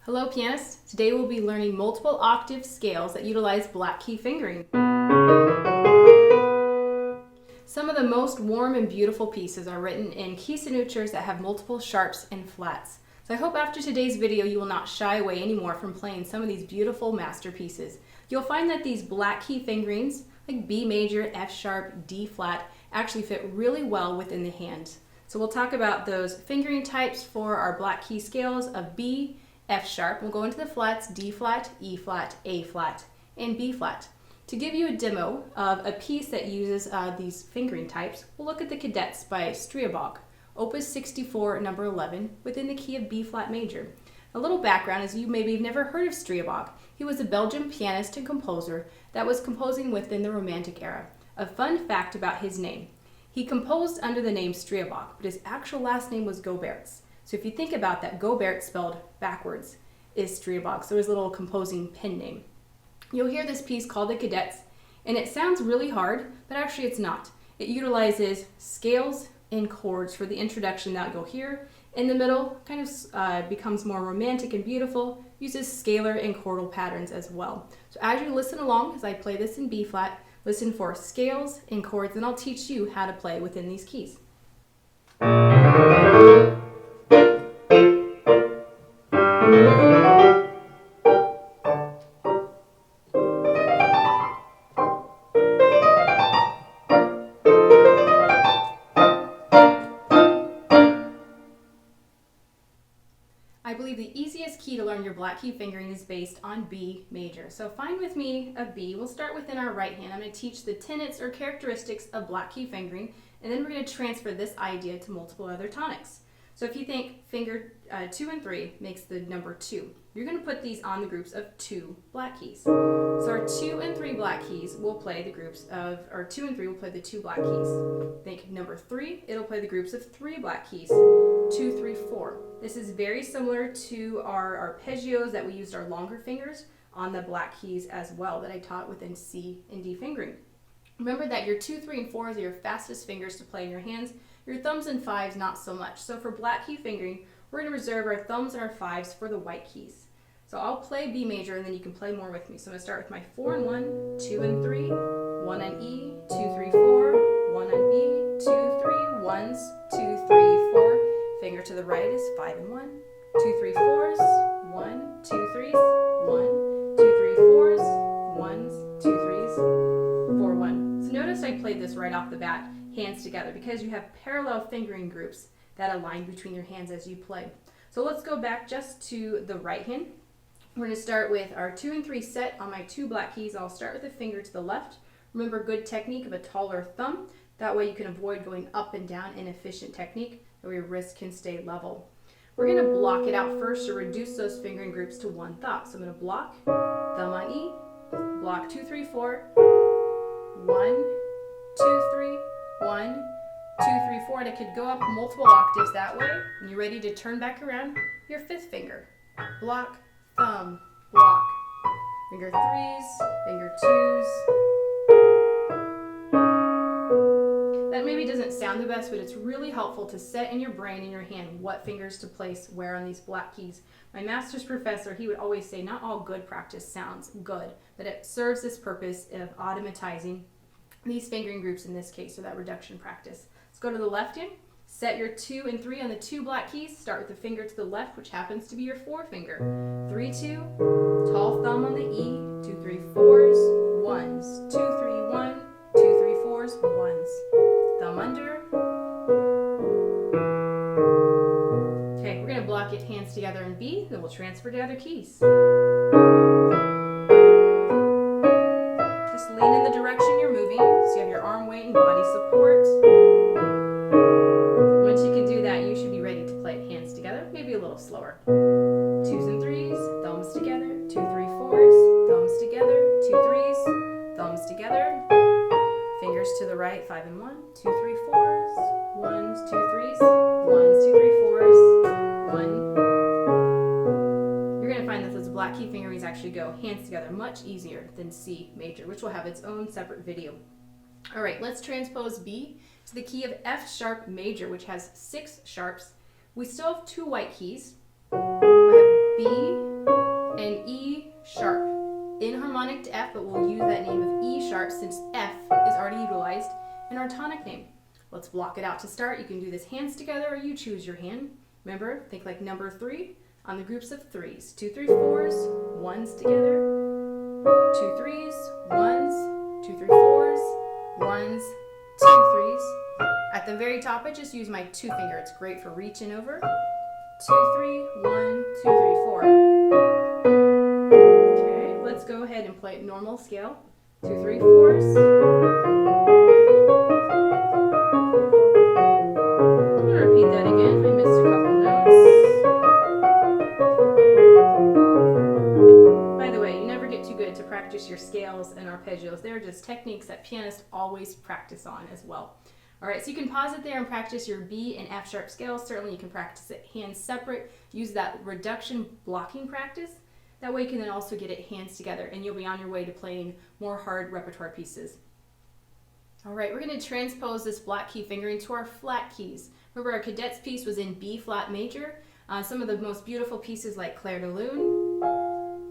Hello pianists! Today we'll be learning multiple octave scales that utilize black key fingering. Some of the most warm and beautiful pieces are written in key signatures that have multiple sharps and flats. So I hope after today's video you will not shy away anymore from playing some of these beautiful masterpieces. You'll find that these black key fingerings, like B major, F sharp, D flat, actually fit really well within the hand. So we'll talk about those fingering types for our black key scales of B, F sharp. We'll go into the flats D flat, E flat, A flat, and B flat. To give you a demo of a piece that uses these fingering types, we'll look at the Cadets by Streabbog, Opus 64, number 11, within the key of B flat major. A little background is you maybe have never heard of Streabbog. He was a Belgian pianist and composer that was composing within the Romantic era. A fun fact about his name: he composed under the name Streabbog, but his actual last name was Goberts. So if you think about that, Gobert spelled backwards is Streabbog, so his little composing pen name. You'll hear this piece called the Cadets, and it sounds really hard, but actually it's not. It utilizes scales and chords for the introduction that you'll hear. In the middle, kind of becomes more romantic and beautiful, uses scalar and chordal patterns as well. So as you listen along, as I play this in B flat, listen for scales and chords, and I'll teach you how to play within these keys. I believe the easiest key to learn your black key fingering is based on B major. So find with me a B. We'll start within our right hand. I'm going to teach the tenets or characteristics of black key fingering, and then we're going to transfer this idea to multiple other tonics. So if you think finger 2 and 3 makes the number 2, you're going to put these on the groups of 2 black keys. So our 2 and 3 black keys will play the groups of, or 2 and 3 will play the 2 black keys. Think number 3, it'll play the groups of 3 black keys. 2, 3, 4. This is very similar to our arpeggios that we used our longer fingers on the black keys as well that I taught within C and D fingering. Remember that your 2, 3, and 4s are your fastest fingers to play in your hands. Your thumbs and 5s not so much. So for black key fingering, we're going to reserve our thumbs and our 5s for the white keys. So I'll play B major and then you can play more with me. So I'm going to start with my 4 and 1, 2 and 3, 1 on E, 2, 3, 4, 1 on B, 2, 3, 1s, 2, 3, 4. Finger to the right is 5 and 1, 2, 3, 4s, 1, 2, 3s, 1, 2, 3, 4s, 1s, 2, 3s, 4, 1. So notice I played this right off the bat, hands together, because you have parallel fingering groups that align between your hands as you play. So let's go back just to the right hand. We're going to start with our 2 and 3 set on my 2 black keys. I'll start with a finger to the left. Remember, good technique of a taller thumb. That way you can avoid going up and down, inefficient technique, or your wrist can stay level. We're going to block it out first to reduce those fingering groups to one thought. So I'm going to block, thumb on E, block 2, 3, 4, 1, 2, 3, 1, 2, 3, 4, and it could go up multiple octaves that way. And you're ready to turn back around your 5th finger. Block, thumb, block. Finger 3s, finger 2s. That maybe doesn't sound the best, but it's really helpful to set in your brain, in your hand, what fingers to place where on these black keys. My master's professor, he would always say not all good practice sounds good, but it serves this purpose of automatizing these fingering groups in this case, or that reduction practice. Let's go to the left hand. Set your 2 and 3 on the 2 black keys. Start with the finger to the left, which happens to be your 4 finger. 3, 2, tall thumb on the E, 2, 3, 4s, 1s, 2, 3, 1, 2, 3, 4s, 1s. Thumb under. Okay, we're going to block it hands together in B, then we'll transfer to other keys. Just lean in the direction you're moving, so you have your arm weight and body support. Once you can do that, you should be ready to play it hands together, maybe a little slower. 2s and 3s, thumbs together, 2, 3, 4s, thumbs together, 2, 3s, thumbs together. Fingers to the right, 5 and 1, 2, 3, 4s, 1s, 2, 3s, 1s, 2, 3, 4s, 1. You're going to find that those black key fingerings actually go hands together much easier than C major, which will have its own separate video. All right, let's transpose B to the key of F sharp major, which has 6 sharps. We still have 2 white keys. We have B, and E sharp. Inharmonic to F, but we'll use that name of E sharp since F is already utilized in our tonic name. Let's block it out to start. You can do this hands together or you choose your hand. Remember, think like number 3 on the groups of 3s. 2, 3, 4s, 1s together. 2 3s, 1s, 2, 3, 4s, 1s, 2 3s. At the very top, I just use my 2 finger. It's great for reaching over. 2, 3, 1, 2, 3, 4. Okay, let's go ahead and play it normal scale. 2, 3, 4s. I'm going to repeat that again. I missed a couple notes. By the way, you never get too good to practice your scales and arpeggios. They're just techniques that pianists always practice on as well. All right, so you can pause it there and practice your B and F sharp scales. Certainly you can practice it hands separate. Use that reduction blocking practice. That way you can then also get it hands together and you'll be on your way to playing more hard repertoire pieces. All right, we're going to transpose this black key fingering to our flat keys. Remember, our Cadets piece was in B flat major. Some of the most beautiful pieces like Clair de Lune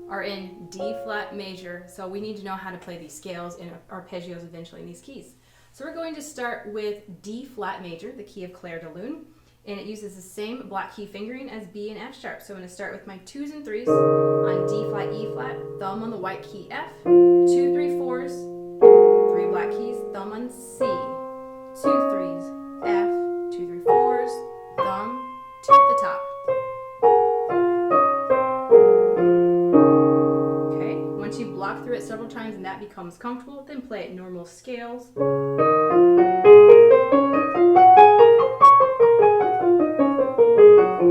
are in D flat major. So we need to know how to play these scales and arpeggios eventually in these keys. So we're going to start with D flat major, the key of Clair de Lune, and it uses the same black key fingering as B and F sharp. So I'm going to start with my 2s and 3s on D flat, E flat, thumb on the white key F, 2, 3, 4s, 3 black keys, thumb on C, 2, 3s, F, 2, 3, 4s, thumb, 2 at the top. Okay, once you block through it several times and that becomes comfortable, then play it normal scales.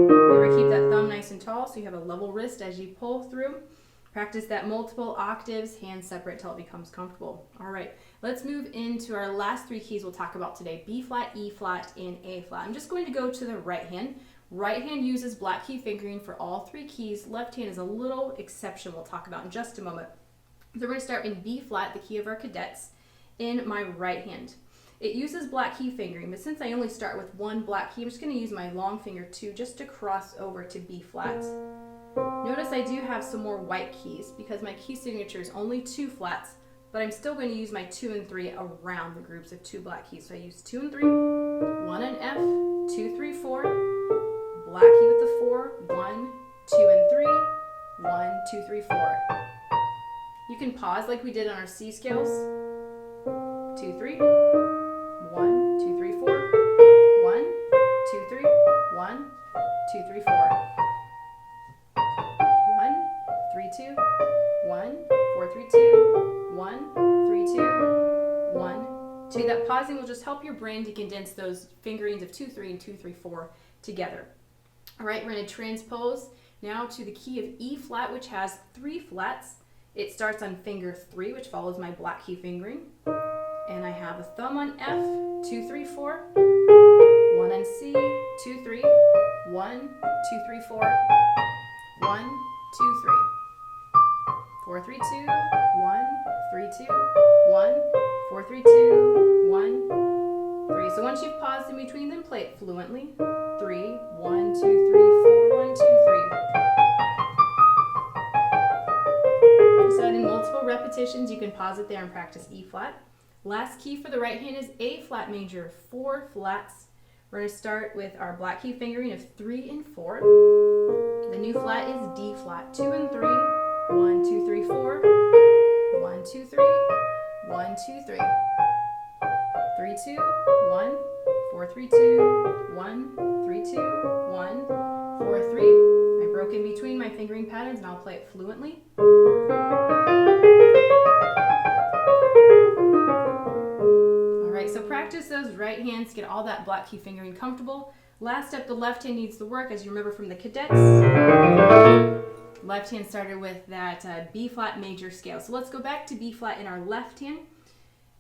Remember, keep that thumb nice and tall so you have a level wrist as you pull through. Practice that multiple octaves, hands separate till it becomes comfortable. All right, let's move into our last 3 keys we'll talk about today, B flat, E flat, and A flat. I'm just going to go to the right hand. Right hand uses black key fingering for all 3 keys. Left hand is a little exception we'll talk about in just a moment. So we're going to start in B flat, the key of our Cadets, in my right hand. It uses black key fingering, but since I only start with 1 black key, I'm just going to use my long finger 2 just to cross over to B flat. Notice I do have some more white keys because my key signature is only 2 flats, but I'm still going to use my 2 and 3 around the groups of 2 black keys. So I use 2 and 3, 1 and F, 2, 3, 4, black key with the 4, 1, 2 and 3, 1, 2, 3, 4. You can pause like we did on our C scales. 2, 3, 1, 2, 3, 4, 1, 2, 3, 1, 2, 3, 4. 1, 3, 2, 1, 4, 3, 2, 1, 3, 2, 1, 2. That pausing will just help your brain to condense those fingerings of 2, 3, and 2, 3, 4 together. All right, we're going to transpose now to the key of E flat, which has 3 flats. It starts on finger 3, which follows my black key fingering. And I have a thumb on F, 2, 3, 4, 1 on C, 2, 3, 1, 2, 3, 4, 1, 2, 3, 4, 3, 2, 1, 3, 2, 1, 4, 3, 2, 1, 3. So once you've paused in between them, play it fluently. 3, 1, 2, 3, 4, 1, 2, 3. So in multiple repetitions, you can pause it there and practice E flat. Last key for the right hand is A flat major, 4 flats. We're going to start with our black key fingering of 3 and 4. The new flat is D flat, 2 and 3, 1, 2, 3, 4, 1, 2, 3, 1, 2, 3, 3, 2, 1, 4, 3, 2, 1, 3, 2, 1, 4, 3. I broke in between my fingering patterns and I'll play it fluently. So practice those right hands, get all that black key fingering comfortable. Last step, the left hand needs to work. As you remember from the Cadets, left hand started with that B flat major scale. So let's go back to B flat in our left hand.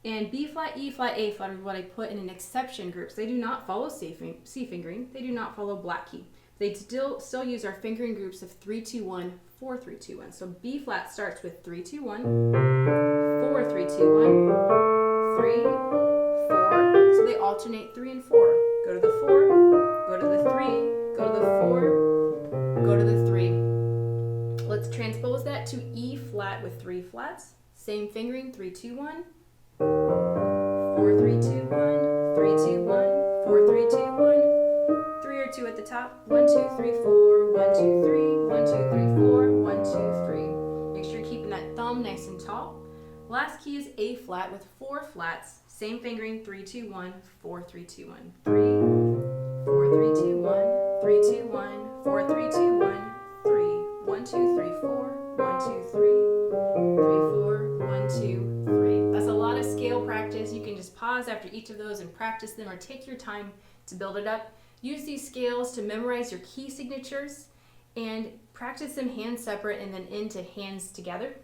And B flat, E flat, A flat are what I put in an exception group. So they do not follow C fingering. They do not follow black key. They still use our fingering groups of 3, 2, 1, 4, 3, 2, 1. So B flat starts with 3, 2, 1, 4, 3, 2, 1, 3, 4. So they alternate 3 and 4. Go to the 4, go to the 3, go to the 4, go to the 3. Let's transpose that to E flat with 3 flats. Same fingering, 3, 2, 1. 4, 3, 2, 1. 3, 2, 1. 4, 3, 2, 1. 3 or 2 at the top. 1, 2, 3, 4. 1, 2, 3. 1, 2, 3, 4. 1, 2, 3. Make sure you're keeping that thumb nice and tall. Last key is A flat with 4 flats. Same fingering, 3, 2, 1. 4, 3, 2, 1. 3, 4, 3, 2, 1. 3, 2, 1. 4, 3, 2, 1. 3. 1, 2, 3, 4. 1, 2, 3. 3, 4. 1, 2, 3. That's a lot of scale practice. You can just pause after each of those and practice them, or take your time to build it up. Use these scales to memorize your key signatures and practice them hands separate and then into hands together.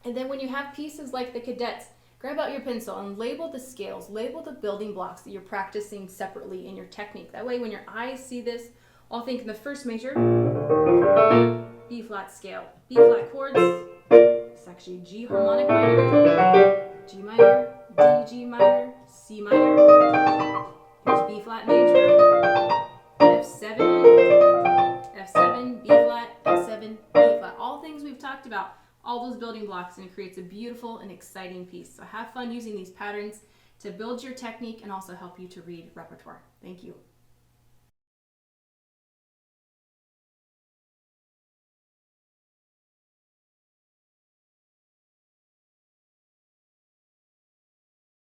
And then when you have pieces like the Cadets, grab out your pencil and label the scales, label the building blocks that you're practicing separately in your technique. That way when your eyes see this, I'll think in the first measure, B flat scale, B flat chords, it's actually G harmonic minor, G minor, D, G minor, C minor, here's B flat major, F7, F7, B flat, F7, E flat. All things we've talked about, all those building blocks, and it creates a beautiful and exciting piece. So have fun using these patterns to build your technique and also help you to read repertoire. Thank you.